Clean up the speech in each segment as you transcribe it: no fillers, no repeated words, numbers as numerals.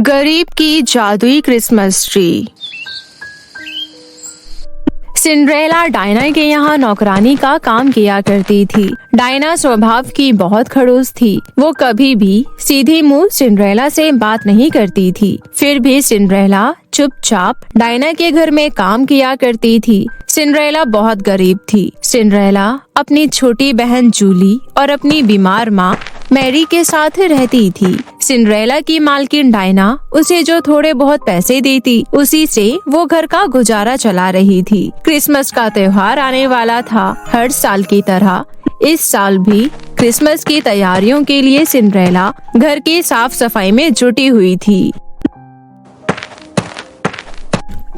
गरीब की जादुई क्रिसमस ट्री। सिंड्रेला डायना के यहाँ नौकरानी का काम किया करती थी। डायना स्वभाव की बहुत खड़ूस थी। वो कभी भी सीधे मुंह सिंड्रेला से बात नहीं करती थी। फिर भी सिंड्रेला चुपचाप डायना के घर में काम किया करती थी। सिंड्रेला बहुत गरीब थी। सिंड्रेला अपनी छोटी बहन जूली और अपनी बीमार माँ मैरी के साथ रहती थी। सिंड्रेला की मालकिन डायना उसे जो थोड़े बहुत पैसे देती, उसी से वो घर का गुजारा चला रही थी। क्रिसमस का त्योहार आने वाला था। हर साल की तरह इस साल भी क्रिसमस की तैयारियों के लिए सिंड्रेला घर की साफ सफाई में जुटी हुई थी।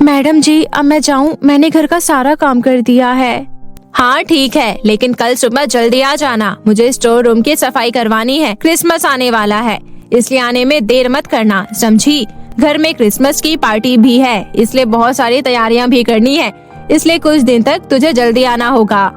मैडम जी, अब मैं जाऊं? मैंने घर का सारा काम कर दिया है। हाँ ठीक है, लेकिन कल सुबह जल्दी आ जाना। मुझे स्टोर रूम की सफाई करवानी है। क्रिसमस आने वाला है, इसलिए आने में देर मत करना, समझी? घर में क्रिसमस की पार्टी भी है, इसलिए बहुत सारी तैयारियां भी करनी है। इसलिए कुछ दिन तक तुझे जल्दी आना होगा।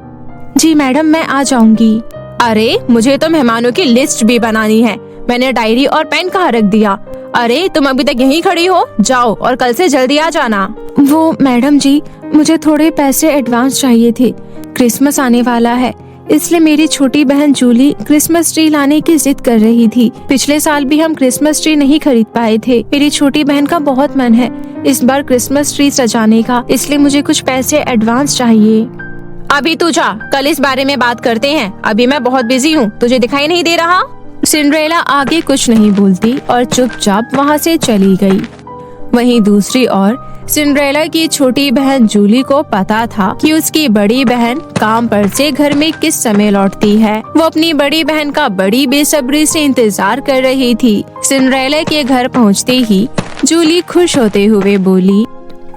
जी मैडम, मैं आ जाऊंगी। अरे मुझे तो मेहमानों की लिस्ट भी बनानी है। मैंने डायरी और पेन कहाँ रख दिया? अरे तुम अभी तक यहीं खड़ी हो? जाओ और कल से जल्दी आ जाना। वो मैडम जी, मुझे थोड़े पैसे एडवांस चाहिए थे। क्रिसमस आने वाला है, इसलिए मेरी छोटी बहन जूली क्रिसमस ट्री लाने की जिद कर रही थी। पिछले साल भी हम क्रिसमस ट्री नहीं खरीद पाए थे। मेरी छोटी बहन का बहुत मन है इस बार क्रिसमस ट्री सजाने का, इसलिए मुझे कुछ पैसे एडवांस चाहिए। अभी तू जा, कल इस बारे में बात करते हैं। अभी मैं बहुत बिजी हूँ, तुझे दिखाई नहीं दे रहा? सिंड्रेला आगे कुछ नहीं बोलती और चुपचाप वहाँ से चली गई। वहीं दूसरी ओर सिंड्रेला की छोटी बहन जूली को पता था कि उसकी बड़ी बहन काम पर से घर में किस समय लौटती है। वो अपनी बड़ी बहन का बड़ी बेसब्री से इंतजार कर रही थी। सिंड्रेला के घर पहुंचते ही जूली खुश होते हुए बोली,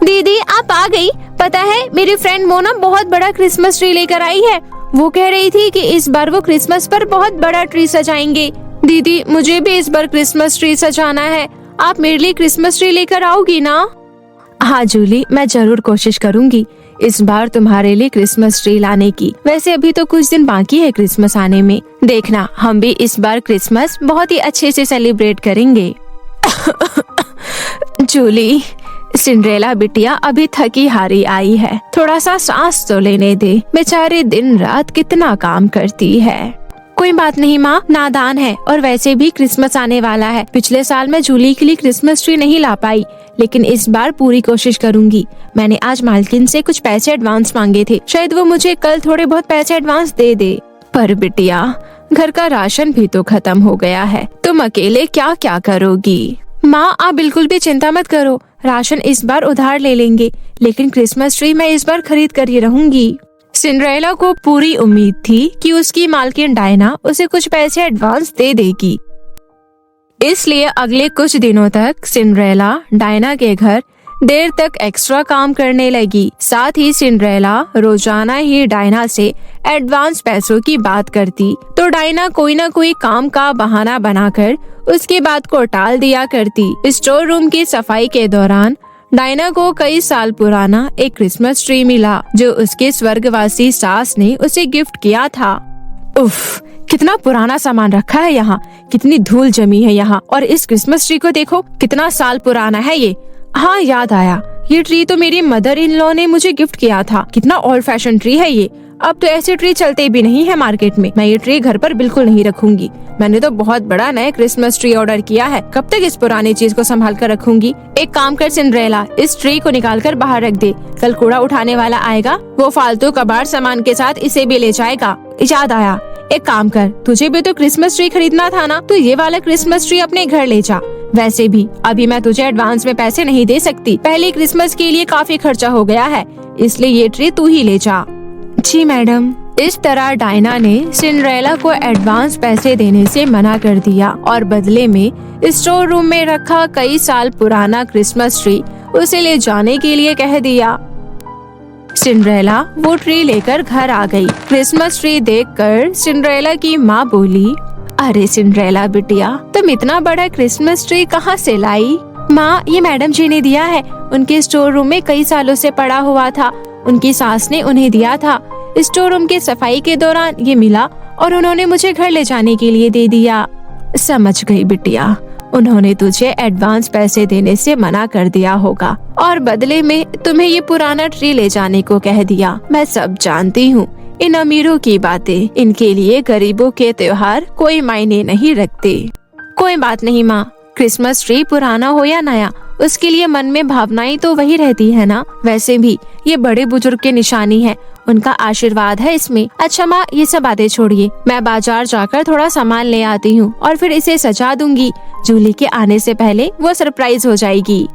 दीदी आप आ गई। पता है, मेरी फ्रेंड मोना बहुत बड़ा क्रिसमस ट्री लेकर आई है। वो कह रही थी कि इस बार वो क्रिसमस पर बहुत बड़ा ट्री सजाएंगे। दीदी, मुझे भी इस बार क्रिसमस ट्री सजाना है। आप मेरे लिए क्रिसमस ट्री लेकर आओगी ना? हाँ जूली, मैं जरूर कोशिश करूंगी इस बार तुम्हारे लिए क्रिसमस ट्री लाने की। वैसे अभी तो कुछ दिन बाकी है क्रिसमस आने में। देखना, हम भी इस बार क्रिसमस बहुत ही अच्छे से सेलिब्रेट करेंगे। जूली, सिंड्रेला बिटिया अभी थकी हारी आई है, थोड़ा सा सांस तो लेने दे। बेचारी दिन रात कितना काम करती है। कोई बात नहीं माँ, नादान है, और वैसे भी क्रिसमस आने वाला है। पिछले साल मैं जूली के लिए क्रिसमस ट्री नहीं ला पाई, लेकिन इस बार पूरी कोशिश करूंगी। मैंने आज मालकिन से कुछ पैसे एडवांस मांगे थे, शायद वो मुझे कल थोड़े बहुत पैसे एडवांस दे दे। पर बिटिया, घर का राशन भी तो खत्म हो गया है, तुम अकेले क्या क्या करोगी? माँ आप बिल्कुल भी चिंता मत करो, राशन इस बार उधार ले लेंगे, लेकिन क्रिसमस ट्री मैं इस बार खरीद कर ही रहूंगी। सिंड्रेला को पूरी उम्मीद थी कि उसकी मालकिन डायना उसे कुछ पैसे एडवांस दे देगी। इसलिए अगले कुछ दिनों तक सिंड्रेला डायना के घर देर तक एक्स्ट्रा काम करने लगी। साथ ही सिंड्रेला रोजाना ही डायना से एडवांस पैसों की बात करती, तो डायना कोई न कोई काम का बहाना बनाकर उसकी बात को टाल दिया करती। स्टोर रूम की सफाई के दौरान डायना को कई साल पुराना एक क्रिसमस ट्री मिला, जो उसके स्वर्गवासी सास ने उसे गिफ्ट किया था। उफ, कितना पुराना सामान रखा है यहाँ, कितनी धूल जमी है यहाँ। और इस क्रिसमस ट्री को देखो, कितना साल पुराना है ये। हाँ याद आया, ये ट्री तो मेरी मदर इन लॉ ने मुझे गिफ्ट किया था। कितना ओल्ड फैशन ट्री है ये। अब तो ऐसे ट्री चलते भी नहीं है मार्केट में। मैं ये ट्री घर पर बिल्कुल नहीं रखूंगी। मैंने तो बहुत बड़ा नया क्रिसमस ट्री ऑर्डर किया है, कब तक इस पुरानी चीज को संभाल कर रखूंगी। एक काम कर सिंड्रेला, इस ट्री को निकाल कर बाहर रख दे। कल कूड़ा उठाने वाला आएगा, वो फालतू कबाड़ सामान के साथ इसे भी ले जाएगा। याद आया, एक काम कर, तुझे भी तो क्रिसमस ट्री खरीदना था ना, तो ये वाला क्रिसमस ट्री अपने घर ले जा। वैसे भी अभी मैं तुझे एडवांस में पैसे नहीं दे सकती, पहले क्रिसमस के लिए काफी खर्चा हो गया है, इसलिए ये ट्री तू ही ले जा। जी मैडम। इस तरह डायना ने सिंड्रेला को एडवांस पैसे देने से मना कर दिया और बदले में स्टोर रूम में रखा कई साल पुराना क्रिसमस ट्री उसे ले जाने के लिए कह दिया। सिंड्रेला वो ट्री लेकर घर आ गई। क्रिसमस ट्री देखकर सिंड्रेला की माँ बोली, अरे सिंड्रेला बिटिया, तुम इतना बड़ा क्रिसमस ट्री कहाँ से लाई? माँ, ये मैडम जी ने दिया है, उनके स्टोर रूम में कई सालों से पड़ा हुआ था। उनकी सास ने उन्हें दिया था। स्टोर रूम की सफाई के दौरान ये मिला और उन्होंने मुझे घर ले जाने के लिए दे दिया। समझ गई बिटिया, उन्होंने तुझे एडवांस पैसे देने से मना कर दिया होगा और बदले में तुम्हें ये पुराना ट्री ले जाने को कह दिया। मैं सब जानती हूँ, इन अमीरों की बातें, इनके लिए गरीबों के त्योहार कोई मायने नहीं रखते। कोई बात नहीं माँ, क्रिसमस ट्री पुराना हो या नया, उसके लिए मन में भावनाएं तो वही रहती है ना। वैसे भी ये बड़े बुजुर्ग की निशानी है, उनका आशीर्वाद है इसमें। अच्छा माँ, ये सब बातें छोड़िए, मैं बाजार जाकर थोड़ा सामान ले आती हूँ और फिर इसे सजा दूंगी। जूली के आने से पहले वो सरप्राइज हो जाएगी।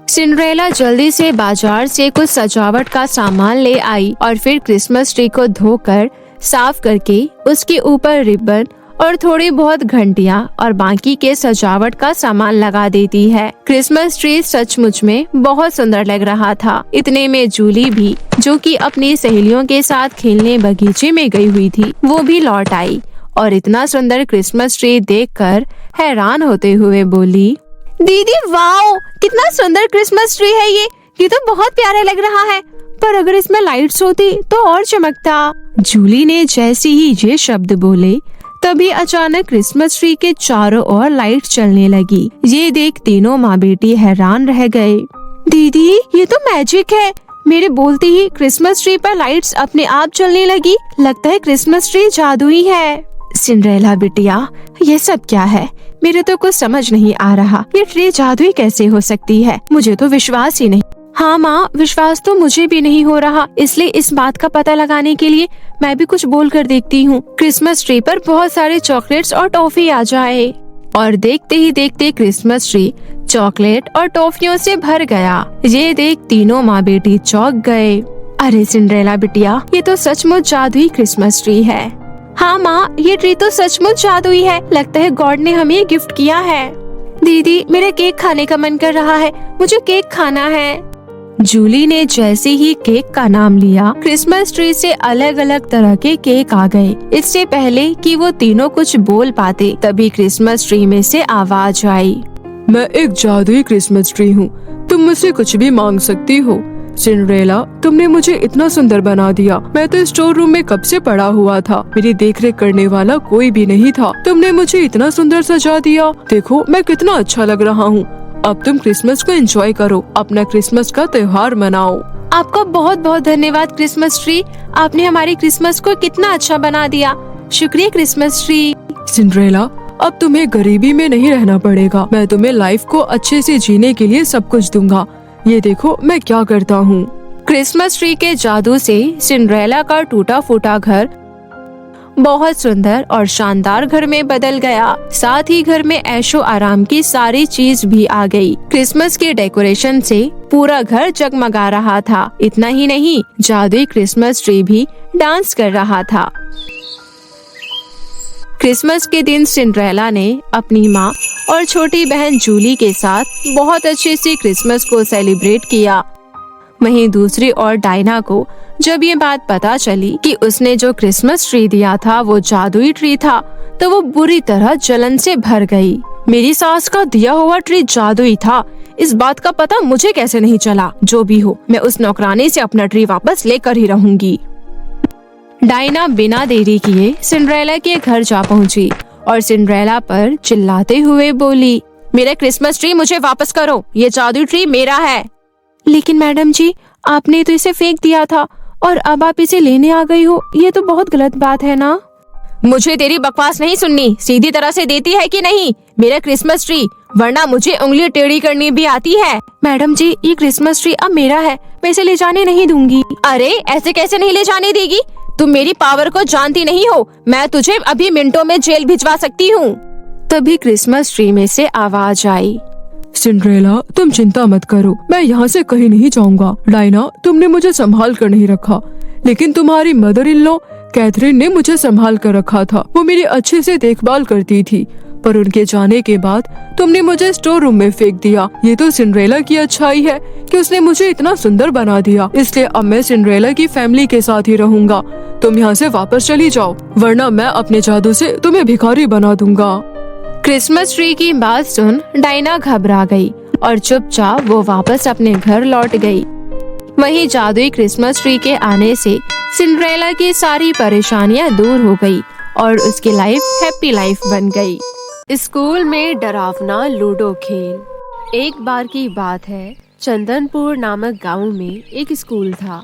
सिंड्रेला जल्दी से बाजार से कुछ सजावट का सामान ले आई और फिर क्रिसमस ट्री को धोकर साफ करके उसके ऊपर रिबन और थोड़ी बहुत घंटियां और बाकी के सजावट का सामान लगा देती है। क्रिसमस ट्री सचमुच में बहुत सुंदर लग रहा था। इतने में जूली भी, जो कि अपनी सहेलियों के साथ खेलने बगीचे में गई हुई थी, वो भी लौट आई और इतना सुंदर क्रिसमस ट्री देखकर हैरान होते हुए बोली, दीदी वाओ, कितना सुंदर क्रिसमस ट्री है ये तो बहुत प्यारा लग रहा है, पर अगर इसमें लाइट्स होती तो और चमकता। जूली ने जैसे ही ये शब्द बोले तभी अचानक क्रिसमस ट्री के चारों ओर लाइट चलने लगी। ये देख तीनों माँ बेटी हैरान रह गए। दीदी ये तो मैजिक है, मेरे बोलते ही क्रिसमस ट्री पर लाइट्स अपने आप चलने लगी। लगता है क्रिसमस ट्री जादुई है। सिंड्रेला बिटिया, ये सब क्या है? मेरे तो कुछ समझ नहीं आ रहा, ये ट्री जादुई कैसे हो सकती है? मुझे तो विश्वास ही नहीं। हाँ माँ, विश्वास तो मुझे भी नहीं हो रहा, इसलिए इस बात का पता लगाने के लिए मैं भी कुछ बोल कर देखती हूँ। क्रिसमस ट्री पर बहुत सारे चॉकलेट्स और टॉफी आ जाए। और देखते ही देखते क्रिसमस ट्री चॉकलेट और टॉफियों से भर गया। ये देख तीनों माँ बेटी चौंक गए। अरे सिंड्रेला बिटिया, ये तो सचमुच जादुई क्रिसमस ट्री है। हाँ माँ, ये ट्री तो सचमुच जादुई है, लगता है गॉड ने हमें ये गिफ्ट किया है। दीदी मेरा केक खाने का मन कर रहा है, मुझे केक खाना है। जूली ने जैसे ही केक का नाम लिया, क्रिसमस ट्री से अलग अलग तरह के केक आ गए। इससे पहले कि वो तीनों कुछ बोल पाते, तभी क्रिसमस ट्री में से आवाज आई, मैं एक जादुई क्रिसमस ट्री हूँ, तुम मुझसे कुछ भी मांग सकती हो। सिंड्रेला, तुमने मुझे इतना सुंदर बना दिया, मैं तो स्टोर रूम में कब से पड़ा हुआ था, मेरी देखरेख करने वाला कोई भी नहीं था। तुमने मुझे इतना सुंदर सजा दिया, देखो मैं कितना अच्छा लग रहा हूँ। अब तुम क्रिसमस को एंजॉय करो, अपना क्रिसमस का त्योहार मनाओ। आपका बहुत बहुत धन्यवाद क्रिसमस ट्री, आपने हमारी क्रिसमस को कितना अच्छा बना दिया। शुक्रिया क्रिसमस ट्री। सिंड्रेला, अब तुम्हें गरीबी में नहीं रहना पड़ेगा, मैं तुम्हें लाइफ को अच्छे से जीने के लिए सब कुछ दूंगा। ये देखो मैं क्या करता हूँ। क्रिसमस ट्री के जादू से सिंड्रेला का टूटा फूटा घर बहुत सुंदर और शानदार घर में बदल गया। साथ ही घर में ऐशो आराम की सारी चीज भी आ गई। क्रिसमस के डेकोरेशन से पूरा घर जगमगा रहा था। इतना ही नहीं, जादुई क्रिसमस ट्री भी डांस कर रहा था। क्रिसमस के दिन सिंड्रेला ने अपनी माँ और छोटी बहन जूली के साथ बहुत अच्छे से क्रिसमस को सेलिब्रेट किया। वहीं दूसरी ओर डायना को जब ये बात पता चली कि उसने जो क्रिसमस ट्री दिया था वो जादुई ट्री था, तो वो बुरी तरह जलन से भर गई। मेरी सास का दिया हुआ ट्री जादुई था, इस बात का पता मुझे कैसे नहीं चला? जो भी हो, मैं उस नौकरानी से अपना ट्री वापस लेकर ही रहूंगी। डायना बिना देरी किए सिंड्रेला के घर जा पहुंची और सिंड्रेला पर चिल्लाते हुए बोली, मेरा क्रिसमस ट्री मुझे वापस करो, ये जादुई ट्री मेरा है। लेकिन मैडम जी, आपने तो इसे फेंक दिया था और अब आप इसे लेने आ गई हो, ये तो बहुत गलत बात है ना। मुझे तेरी बकवास नहीं सुननी, सीधी तरह से देती है कि नहीं मेरा क्रिसमस ट्री, वरना मुझे उंगली टेढ़ी करनी भी आती है। मैडम जी, ये क्रिसमस ट्री अब मेरा है, मैं इसे ले जाने नहीं दूंगी। अरे ऐसे कैसे नहीं ले जाने देगी? तुम मेरी पावर को जानती नहीं हो, मैं तुझे अभी मिनटों में जेल भिजवा सकती हूँ। तभी क्रिसमस ट्री में से आवाज आई, सिंड्रेला, तुम चिंता मत करो, मैं यहाँ से कहीं नहीं जाऊँगा। डायना, तुमने मुझे संभाल कर नहीं रखा, लेकिन तुम्हारी मदर इन लॉ कैथरीन ने मुझे संभाल कर रखा था। वो मेरी अच्छे से देखभाल करती थी, पर उनके जाने के बाद तुमने मुझे स्टोर रूम में फेंक दिया। ये तो सिंड्रेला की अच्छाई है कि उसने मुझे इतना सुंदर बना दिया, इसलिए अब मैं सिंड्रेला की फैमिली के साथ ही रहूंगा। तुम यहाँ से वापस चली जाओ, वरना मैं अपने जादू से तुम्हें भिखारी बना दूंगा। क्रिसमस ट्री की बात सुन डायना घबरा गई और चुपचाप वो वापस अपने घर लौट गई। वहीं जादुई क्रिसमस ट्री के आने से सिंड्रेला की सारी परेशानियां दूर हो गई और उसकी लाइफ हैप्पी लाइफ बन गई। स्कूल में डरावना लूडो खेल। एक बार की बात है, चंदनपुर नामक गांव में एक स्कूल था,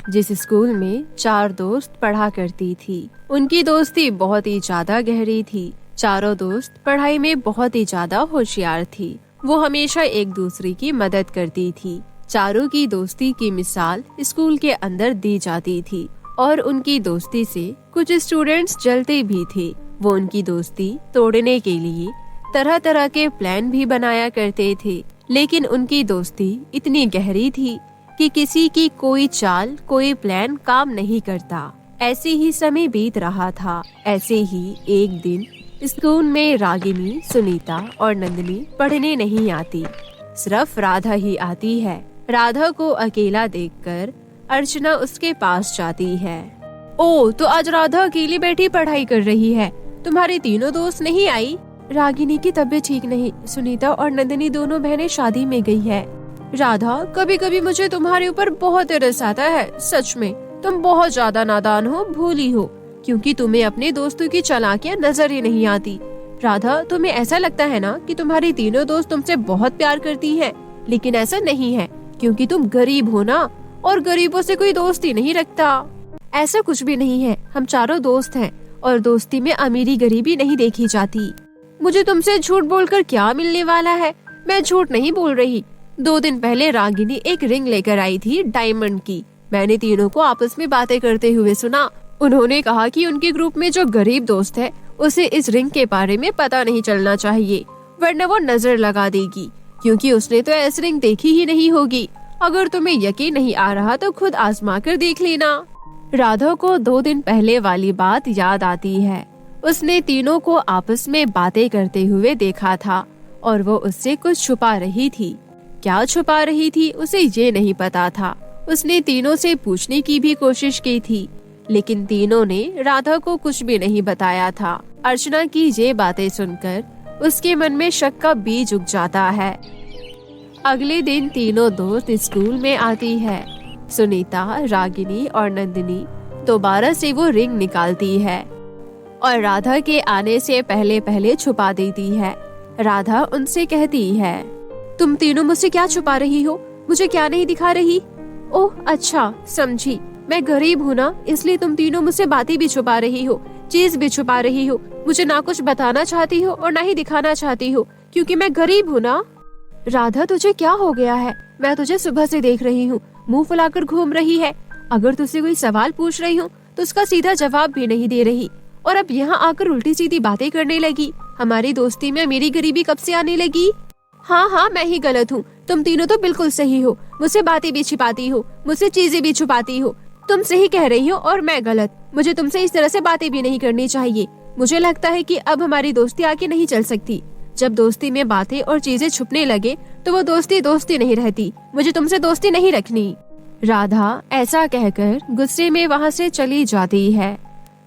जिस स्कूल में 4 दोस्त पढ़ा करती थी। उनकी दोस्ती बहुत ही ज्यादा गहरी थी। चारों दोस्त पढ़ाई में बहुत ही ज्यादा होशियार थी। वो हमेशा एक दूसरे की मदद करती थी। चारों की दोस्ती की मिसाल स्कूल के अंदर दी जाती थी और उनकी दोस्ती से कुछ स्टूडेंट्स जलते भी थे। वो उनकी दोस्ती तोड़ने के लिए तरह तरह के प्लान भी बनाया करते थे, लेकिन उनकी दोस्ती इतनी गहरी थी कि किसी की कोई चाल, कोई प्लान काम नहीं करता। ऐसे ही समय बीत रहा था। ऐसे ही एक दिन स्कूल में रागिनी, सुनीता और नंदिनी पढ़ने नहीं आती। सिर्फ राधा ही आती है। राधा को अकेला देखकर अर्चना उसके पास जाती है। ओ, तो आज राधा अकेली बैठी पढ़ाई कर रही है। तुम्हारे तीनों दोस्त नहीं आई? रागिनी की तबीयत ठीक नहीं। सुनीता और नंदिनी दोनों बहनें शादी में गई है। राधा, कभी कभी मुझे तुम्हारे ऊपर बहुत तरस आता है। सच में तुम बहुत ज्यादा नादान हो, भोली हो, क्योंकि तुम्हें अपने दोस्तों की चालाकियां नजर ही नहीं आती। राधा, तुम्हें ऐसा लगता है ना कि तुम्हारी तीनों दोस्त तुमसे बहुत प्यार करती हैं, लेकिन ऐसा नहीं है, क्योंकि तुम गरीब हो ना, और गरीबों से कोई दोस्ती नहीं रखता। ऐसा कुछ भी नहीं है। हम चारों दोस्त हैं और दोस्ती में अमीरी गरीबी नहीं देखी जाती। मुझे तुमसे झूठ बोलकर क्या मिलने वाला है? मैं झूठ नहीं बोल रही। 2 दिन पहले रागिनी एक रिंग लेकर आई थी, डायमंड की। मैंने तीनों को आपस में बातें करते हुए सुना। उन्होंने कहा कि उनके ग्रुप में जो गरीब दोस्त है, उसे इस रिंग के बारे में पता नहीं चलना चाहिए, वरना वो नजर लगा देगी, क्योंकि उसने तो ऐसी रिंग देखी ही नहीं होगी। अगर तुम्हें यकीन नहीं आ रहा तो खुद आजमा कर देख लेना। राधा को 2 दिन पहले वाली बात याद आती है। उसने तीनों को आपस में बातें करते हुए देखा था और वो उससे कुछ छुपा रही थी। क्या छुपा रही थी उसे ये नहीं पता था। उसने तीनों से पूछने की भी कोशिश की थी, लेकिन तीनों ने राधा को कुछ भी नहीं बताया था। अर्चना की ये बातें सुनकर उसके मन में शक का बीज उग जाता है। अगले दिन तीनों दोस्त स्कूल में आती है। सुनीता, रागिनी और नंदिनी दोबारा से वो रिंग निकालती है और राधा के आने से पहले पहले छुपा देती है। राधा उनसे कहती है, तुम तीनों मुझसे क्या छुपा रही हो? मुझे क्या नहीं दिखा रही? ओह अच्छा, समझी। मैं गरीब हूँ ना, इसलिए तुम तीनों मुझसे बातें भी छुपा रही हो, चीज भी छुपा रही हो। मुझे ना कुछ बताना चाहती हो और ना ही दिखाना चाहती हो, क्योंकि मैं गरीब हूँ ना। राधा, तुझे क्या हो गया है? मैं तुझे सुबह से देख रही हूँ, मुंह फुलाकर घूम रही है। अगर तुझसे कोई सवाल पूछ रही हूँ तो उसका सीधा जवाब भी नहीं दे रही, और अब यहाँ आकर उल्टी सीधी बातें करने लगी। हमारी दोस्ती में मेरी गरीबी कब से आने लगी? हाँ, मैं ही गलत हूँ। तुम तीनों तो बिल्कुल सही हो। मुझसे बातें भी छिपाती हो, मुझसे चीजें भी छुपाती हो। तुम सही कह रही हो और मैं गलत। मुझे तुमसे इस तरह से बातें भी नहीं करनी चाहिए। मुझे लगता है कि अब हमारी दोस्ती आगे नहीं चल सकती। जब दोस्ती में बातें और चीजें छुपने लगे तो वो दोस्ती नहीं रहती। मुझे तुमसे दोस्ती नहीं रखनी। राधा ऐसा कहकर गुस्से में वहाँ से चली जाती है।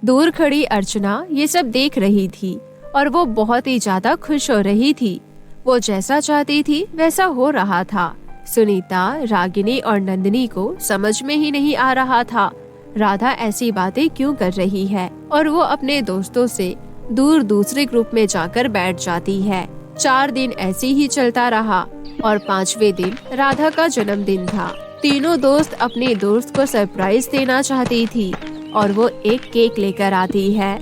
दूर खड़ी अर्चना ये सब देख रही थी और वो बहुत ही ज्यादा खुश हो रही थी। वो जैसा चाहती थी वैसा हो रहा था। सुनीता, रागिनी और नंदिनी को समझ में ही नहीं आ रहा था राधा ऐसी बातें क्यों कर रही है, और वो अपने दोस्तों से दूर दूसरे ग्रुप में जाकर बैठ जाती है। 4 दिन ऐसे ही चलता रहा और 5वें दिन राधा का जन्मदिन था। तीनों दोस्त अपने दोस्त को सरप्राइज देना चाहती थी और वो एक केक लेकर आती है।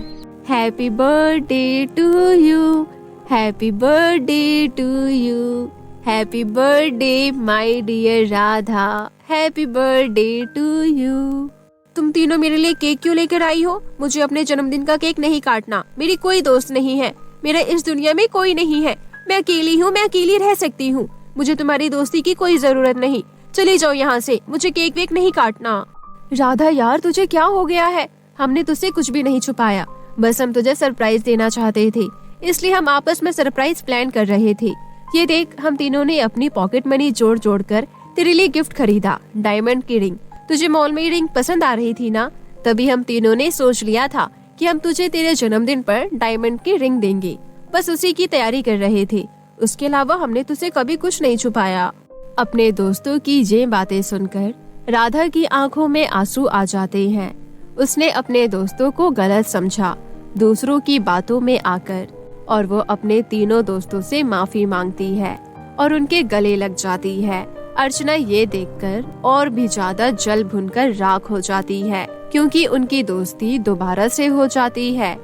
Happy birthday to you, happy birthday to you, happy birthday my dear Radha, happy birthday to you. तुम तीनों मेरे लिए केक क्यों लेकर आई हो? मुझे अपने जन्मदिन का केक नहीं काटना। मेरी कोई दोस्त नहीं है। मेरा इस दुनिया में कोई नहीं है। मैं अकेली हूँ, मैं अकेली रह सकती हूँ। मुझे तुम्हारी दोस्ती की कोई जरूरत नहीं। चली जाओ यहाँ से। मुझे केक वेक नहीं काटना। राधा यार, तुझे क्या हो गया है? हमने तुझसे कुछ भी नहीं छुपाया, बस हम तुझे सरप्राइज देना चाहते थे, इसलिए हम आपस में सरप्राइज प्लान कर रहे थे। ये देख, हम तीनों ने अपनी पॉकेट मनी जोड़ जोड़ कर तेरे लिए गिफ्ट खरीदा, डायमंड की रिंग। तुझे मॉल में रिंग पसंद आ रही थी ना, तभी हम तीनों ने सोच लिया था कि हम तुझे तेरे जन्मदिन पर डायमंड की रिंग देंगे। बस उसी की तैयारी कर रहे थे। उसके अलावा हमने तुझसे कभी कुछ नहीं छुपाया। अपने दोस्तों की ये बातें सुनकर राधा की आंखों में आंसू आ जाते हैं। उसने अपने दोस्तों को गलत समझा। दूसरों की बातों में आकर और वो अपने तीनों दोस्तों से माफी मांगती है और उनके गले लग जाती है। अर्चना ये देखकर और भी ज्यादा जल भुनकर राख हो जाती है, क्योंकि उनकी दोस्ती दोबारा से हो जाती है।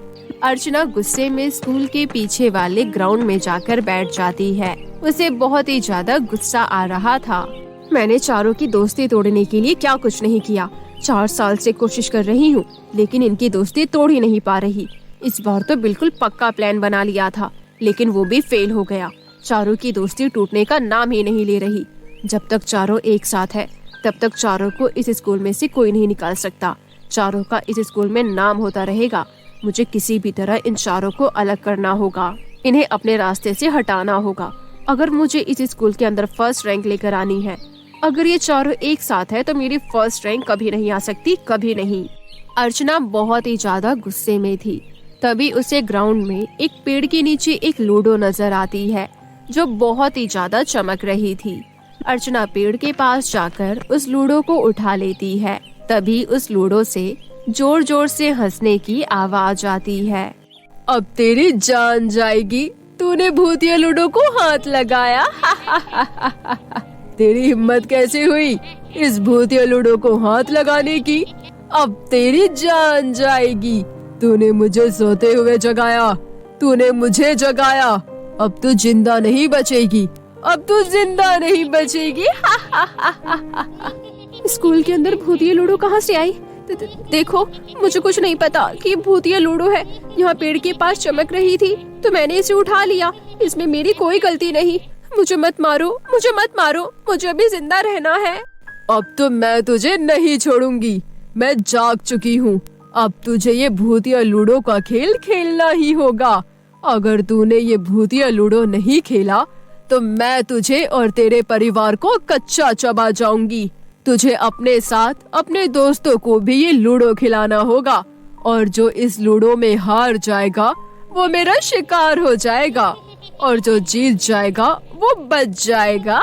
अर्चना गुस्से में स्कूल के पीछे वाले ग्राउंड में जाकर बैठ जाती है। उसे बहुत ही ज्यादा गुस्सा आ रहा था। मैंने चारों की दोस्ती तोड़ने के लिए क्या कुछ नहीं किया। 4 साल से कोशिश कर रही हूँ, लेकिन इनकी दोस्ती तोड़ ही नहीं पा रही। इस बार तो बिल्कुल पक्का प्लान बना लिया था, लेकिन वो भी फेल हो गया। चारों की दोस्ती टूटने का नाम ही नहीं ले रही। जब तक चारों एक साथ है, तब तक चारों को इस स्कूल में से कोई नहीं निकाल सकता। चारों का इस स्कूल में नाम होता रहेगा। मुझे किसी भी तरह इन चारों को अलग करना होगा। इन्हें अपने रास्ते से हटाना होगा। अगर मुझे इस स्कूल के अंदर फर्स्ट रैंक लेकर आनी है, अगर ये चारों एक साथ है, तो मेरी फर्स्ट रैंक कभी नहीं आ सकती, कभी नहीं। अर्चना बहुत ही ज्यादा गुस्से में थी। तभी उसे ग्राउंड में एक पेड़ के नीचे एक लूडो नजर आती है, जो बहुत ही ज्यादा चमक रही थी। अर्चना पेड़ के पास जाकर उस लूडो को उठा लेती है। तभी उस लूडो से जोर जोर से हंसने की आवाज आती है। अब तेरी जान जाएगी, तूने भूतिया लूडो को हाथ लगाया। तेरी हिम्मत कैसे हुई इस भूतिया लूडो को हाथ लगाने की? अब तेरी जान जाएगी। तूने मुझे सोते हुए जगाया, तूने मुझे जगाया। अब तू जिंदा नहीं बचेगी, अब तू जिंदा नहीं बचेगी। स्कूल के अंदर भूतिया लूडो कहाँ से आई? देखो, मुझे कुछ नहीं पता कि भूतिया लूडो है। यहाँ पेड़ के पास चमक रही थी तो मैंने इसे उठा लिया। इसमें मेरी कोई गलती नहीं। मुझे मत मारो, मुझे मत मारो, मुझे अभी जिंदा रहना है। अब तो मैं तुझे नहीं छोड़ूंगी। मैं जाग चुकी हूँ। अब तुझे ये भूतिया लूडो का खेल खेलना ही होगा। अगर तूने ये भूतिया लूडो नहीं खेला तो मैं तुझे और तेरे परिवार को कच्चा चबा जाऊंगी। तुझे अपने साथ अपने दोस्तों को भी ये लूडो खिलाना होगा, और जो इस लूडो में हार जाएगा वो मेरा शिकार हो जाएगा, और जो जीत जाएगा वो बच जाएगा।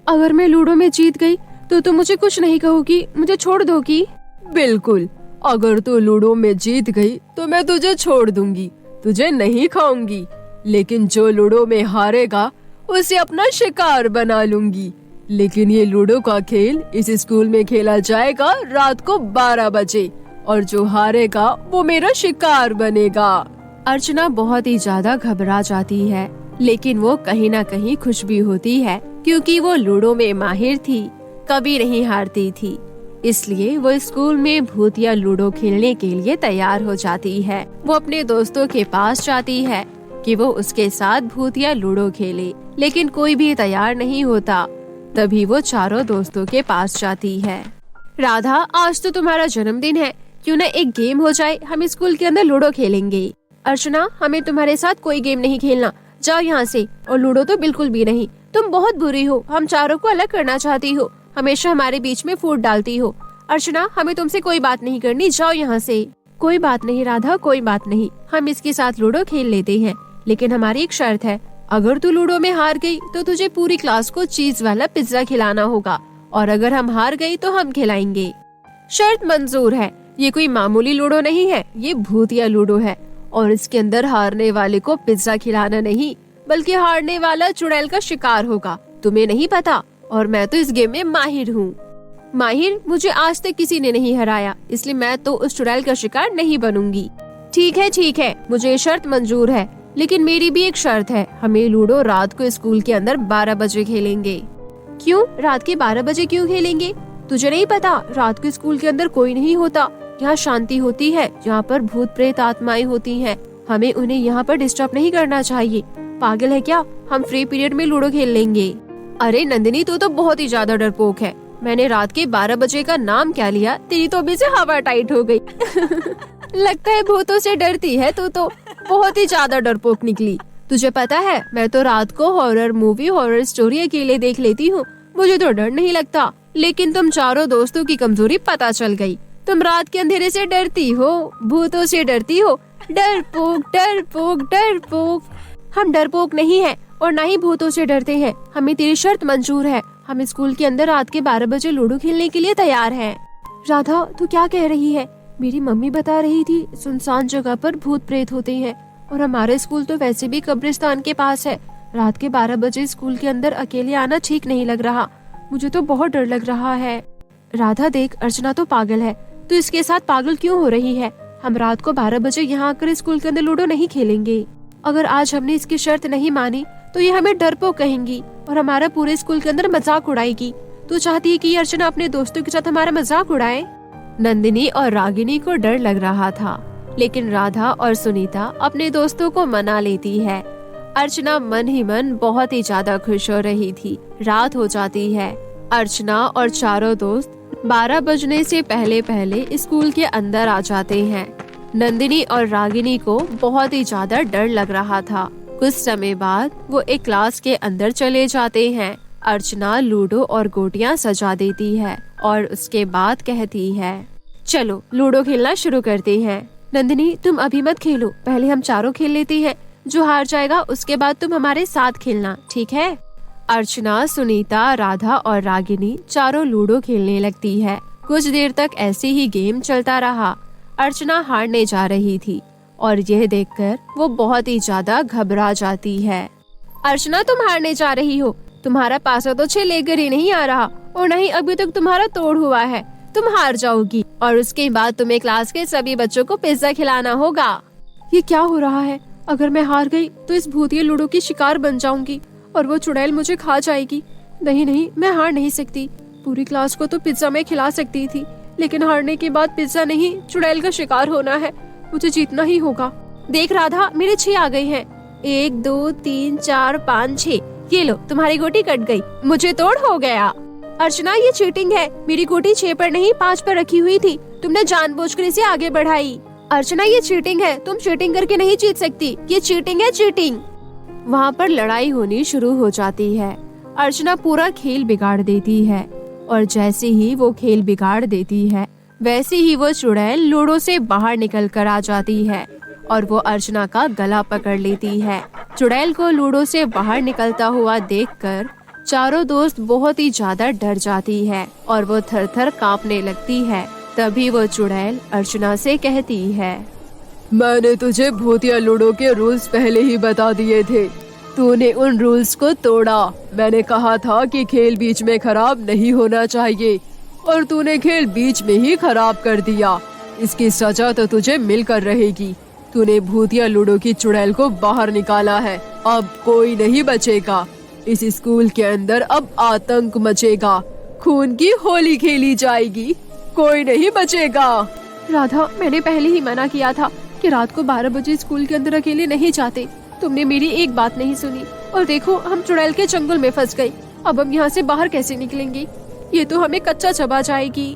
अगर मैं लूडो में जीत गई तो तुम मुझे कुछ नहीं कहोगी, मुझे छोड़ दोगी? बिल्कुल, अगर तू लूडो में जीत गई तो मैं तुझे छोड़ दूंगी, तुझे नहीं खाऊंगी। लेकिन जो लूडो में हारेगा उसे अपना शिकार बना लूंगी। लेकिन ये लूडो का खेल इस स्कूल में खेला जाएगा रात को 12 बजे, और जो हारेगा वो मेरा शिकार बनेगा। अर्चना बहुत ही ज्यादा घबरा जाती है, लेकिन वो कहीं ना कहीं खुश भी होती है, क्योंकि वो लूडो में माहिर थी, कभी नहीं हारती थी। इसलिए वो स्कूल में भूतिया लूडो खेलने के लिए तैयार हो जाती है। वो अपने दोस्तों के पास जाती है कि वो उसके साथ भूतिया लूडो खेले, लेकिन कोई भी तैयार नहीं होता। तभी वो चारों दोस्तों के पास जाती है। राधा, आज तो तुम्हारा जन्मदिन है, क्यों ना एक गेम हो जाए, हम स्कूल के अंदर लूडो खेलेंगे। अर्चना, हमें तुम्हारे साथ कोई गेम नहीं खेलना, जाओ यहाँ से। और लूडो तो बिल्कुल भी नहीं, तुम बहुत बुरी हो, हम चारों को अलग करना चाहती हो, हमेशा हमारे बीच में फूट डालती हो। अर्चना, हमें तुमसे कोई बात नहीं करनी, जाओ यहाँ से। कोई बात नहीं राधा, कोई बात नहीं, हम इसके साथ लूडो खेल लेते हैं, लेकिन हमारी एक शर्त है। अगर तू लूडो में हार गई तो तुझे पूरी क्लास को चीज वाला पिज्जा खिलाना होगा, और अगर हम हार गई तो हम खिलाएंगे। शर्त मंजूर है। ये कोई मामूली लूडो नहीं है, ये भूतिया लूडो है, और इसके अंदर हारने वाले को पिज्जा खिलाना नहीं, बल्कि हारने वाला चुड़ैल का शिकार होगा। तुम्हें नहीं पता? और मैं तो इस गेम में माहिर हूँ। माहिर? मुझे आज तक किसी ने नहीं हराया, इसलिए मैं तो उस चुड़ैल का शिकार नहीं बनूंगी। ठीक है, मुझे ये शर्त मंजूर है, लेकिन मेरी भी एक शर्त है। हमें लूडो रात को स्कूल के अंदर 12 बजे खेलेंगे। क्यों? रात के 12 बजे क्यों खेलेंगे? तुझे नहीं पता, रात को स्कूल के अंदर कोई नहीं होता, यहाँ शांति होती है, यहाँ पर भूत प्रेत आत्माएं होती हैं। हमें उन्हें यहाँ पर डिस्टर्ब नहीं करना चाहिए। पागल है क्या? हम फ्री पीरियड में लूडो खेल लेंगे। अरे नंदिनी, तू तो बहुत ही ज्यादा डरपोक है। मैंने रात के 12 बजे का नाम क्या लिया, तेरी तो अभी से हवा टाइट हो गई। लगता है भूतों से डरती है तू तो बहुत ही ज्यादा डरपोक निकली। तुझे पता है, मैं तो रात को हॉरर मूवी, हॉरर स्टोरी अकेले देख लेती हूँ, मुझे तो डर नहीं लगता। लेकिन तुम चारों दोस्तों की कमजोरी पता चल गई। तुम रात के अंधेरे से डरती हो, भूतों से डरती हो। डरपोक डरपोक डरपोक। हम डरपोक नहीं है और न ही भूतों से डरते हैं। हमें तेरी शर्त मंजूर है, हम स्कूल के अंदर रात के 12 बजे लूडो खेलने के लिए तैयार हैं। राधा, तू क्या कह रही है? मेरी मम्मी बता रही थी सुनसान जगह पर भूत प्रेत होते हैं, और हमारा स्कूल तो वैसे भी कब्रिस्तान के पास है। रात के 12 बजे स्कूल के अंदर अकेले आना ठीक नहीं लग रहा। मुझे तो बहुत डर लग रहा है। राधा देख, अर्चना तो पागल है, तो इसके साथ पागल क्यों हो रही है? हम रात को 12 बजे यहाँ आकर स्कूल के अंदर लूडो नहीं खेलेंगे। अगर आज हमने इसकी शर्त नहीं मानी तो ये हमें डरपोक कहेंगी और हमारा पूरे स्कूल के अंदर मजाक उड़ाएगी। तू चाहती है कि अर्चना अपने दोस्तों के साथ हमारा मजाक उड़ाए? नंदिनी और रागिनी को डर लग रहा था, लेकिन राधा और सुनीता अपने दोस्तों को मना लेती है। अर्चना मन ही मन बहुत ही ज्यादा खुश हो रही थी। रात हो जाती है। अर्चना और चारों दोस्त 12 बजने से पहले पहले स्कूल के अंदर आ जाते हैं। नंदिनी और रागिनी को बहुत ही ज्यादा डर लग रहा था। कुछ समय बाद वो एक क्लास के अंदर चले जाते हैं। अर्चना लूडो और गोटियां सजा देती है और उसके बाद कहती है, चलो लूडो खेलना शुरू करते हैं। नंदिनी, तुम अभी मत खेलो, पहले हम चारों खेल लेते हैं। जो हार जाएगा उसके बाद तुम हमारे साथ खेलना, ठीक है? अर्चना, सुनीता, राधा और रागिनी चारों लूडो खेलने लगती है। कुछ देर तक ऐसे ही गेम चलता रहा। अर्चना हारने जा रही थी और यह देखकर वो बहुत ही ज्यादा घबरा जाती है। अर्चना, तुम हारने जा रही हो। तुम्हारा पासा तो 6 लेकर ही नहीं आ रहा और नहीं अभी तक तुम्हारा तोड़ हुआ है। तुम हार जाओगी और उसके बाद तुम्हें क्लास के सभी बच्चों को पिज्जा खिलाना होगा। ये क्या हो रहा है? अगर मैं हार गई तो इस भूतिया लूडो की शिकार बन जाऊंगी और वो चुड़ैल मुझे खा जाएगी। नहीं नहीं, मैं हार नहीं सकती। पूरी क्लास को तो पिज्जा मैं खिला सकती थी, लेकिन हारने के बाद पिज्जा नहीं, चुड़ैल का शिकार होना है। मुझे जीतना ही होगा। देख राधा, मेरे 6 आ गए हैं। 1 2 3 4 5 6। ये लो, तुम्हारी गोटी कट गई। मुझे तोड़ हो गया। अर्चना, ये चीटिंग है। मेरी गोटी 6 पर नहीं 5 पर रखी हुई थी। तुमने जानबूझकर इसे आगे बढ़ाई। अर्चना, ये चीटिंग है। तुम चीटिंग करके नहीं जीत सकती। ये चीटिंग है, चीटिंग। वहाँ पर लड़ाई होनी शुरू हो जाती है। अर्चना पूरा खेल बिगाड़ देती है और जैसे ही वो खेल बिगाड़ देती है वैसे ही वो चुड़ैल लूडो से बाहर निकल कर आ जाती है और वो अर्चना का गला पकड़ लेती है। चुड़ैल को लूडो से बाहर निकलता हुआ देखकर चारों दोस्त बहुत ही ज्यादा डर जाती है और वो थर थर कांपने लगती है। तभी वो चुड़ैल अर्चना से कहती है, मैंने तुझे भूतिया लूडो के रूल्स पहले ही बता दिए थे, तूने उन रूल्स को तोड़ा। मैंने कहा था कि खेल बीच में खराब नहीं होना चाहिए और तूने खेल बीच में ही खराब कर दिया। इसकी सजा तो तुझे मिलकर रहेगी। तूने भूतिया लूडो की चुड़ैल को बाहर निकाला है। अब कोई नहीं बचेगा। इस स्कूल के अंदर अब आतंक मचेगा। खून की होली खेली जाएगी। कोई नहीं बचेगा। राधा, मैंने पहले ही मना किया था कि रात को 12 बजे स्कूल के अंदर अकेले नहीं जाते। तुमने मेरी एक बात नहीं सुनी और देखो, हम चुड़ैल के जंगल में फंस गए। अब हम यहाँ से बाहर कैसे निकलेंगे? ये तो हमें कच्चा चबा जाएगी।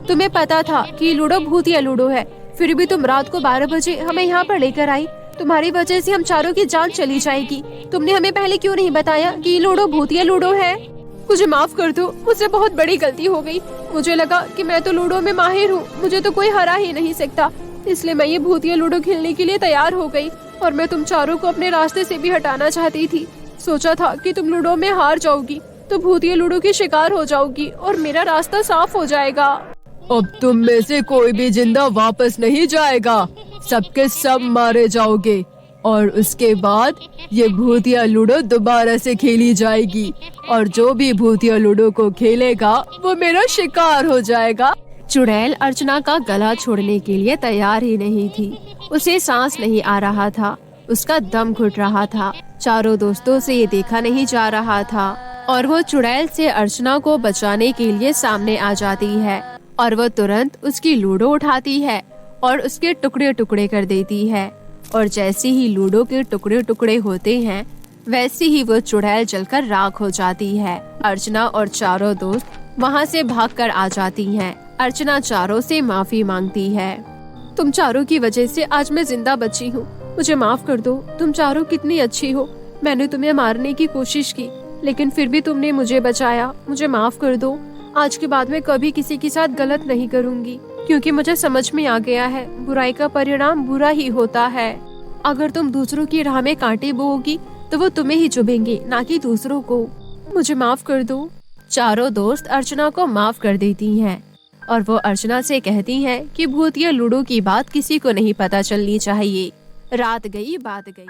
तुम्हें पता था कि लूडो भूतिया लूडो है, फिर भी तुम रात को 12 बजे हमें यहाँ पर लेकर आई। तुम्हारी वजह से हम चारों की जान चली जाएगी। तुमने हमें पहले क्यों नहीं बताया कि लूडो भूतिया लूडो है? मुझे माफ कर दो, मुझसे बहुत बड़ी गलती हो गई। मुझे लगा कि मैं तो लूडो में माहिर हूँ, मुझे तो कोई हरा ही नहीं सकता, इसलिए मैं ये भूतिया लूडो खेलने के लिए तैयार हो गई और मैं तुम चारों को अपने रास्ते से भी हटाना चाहती थी। सोचा था कि तुम लूडो में हार जाओगी तो भूतिया लूडो की शिकार हो जाओगी और मेरा रास्ता साफ हो जाएगा। अब तुम में से कोई भी जिंदा वापस नहीं जाएगा। सबके सब मारे जाओगे और उसके बाद ये भूतिया लूडो दोबारा से खेली जाएगी और जो भी भूतिया लूडो को खेलेगा वो मेरा शिकार हो जाएगा। चुड़ैल अर्चना का गला छोड़ने के लिए तैयार ही नहीं थी। उसे सांस नहीं आ रहा था, उसका दम घुट रहा था। चारों दोस्तों से ये देखा नहीं जा रहा था और वो चुड़ैल से अर्चना को बचाने के लिए सामने आ जाती है और वो तुरंत उसकी लूडो उठाती है और उसके टुकड़े टुकड़े कर देती है और जैसे ही लूडो के टुकड़े टुकड़े होते हैं वैसे ही वो चुड़ैल जलकर राख हो जाती है। अर्चना और चारों दोस्त वहाँ से भागकर आ जाती हैं। अर्चना चारों से माफी मांगती है। तुम चारों की वजह से आज मैं जिंदा बची हूँ, मुझे माफ कर दो। तुम चारों कितनी अच्छी हो। मैंने तुम्हें मारने की कोशिश की लेकिन फिर भी तुमने मुझे बचाया। मुझे माफ कर दो। आज के बाद मैं कभी किसी के साथ गलत नहीं करूँगी क्योंकि मुझे समझ में आ गया है बुराई का परिणाम बुरा ही होता है। अगर तुम दूसरों की राह में कांटे बोओगी तो वो तुम्हें ही चुभेंगे, ना कि दूसरों को। मुझे माफ कर दो। चारों दोस्त अर्चना को माफ कर देती हैं और वो अर्चना से कहती हैं कि भूतिया लूडो की बात किसी को नहीं पता चलनी चाहिए। रात गई बात गई।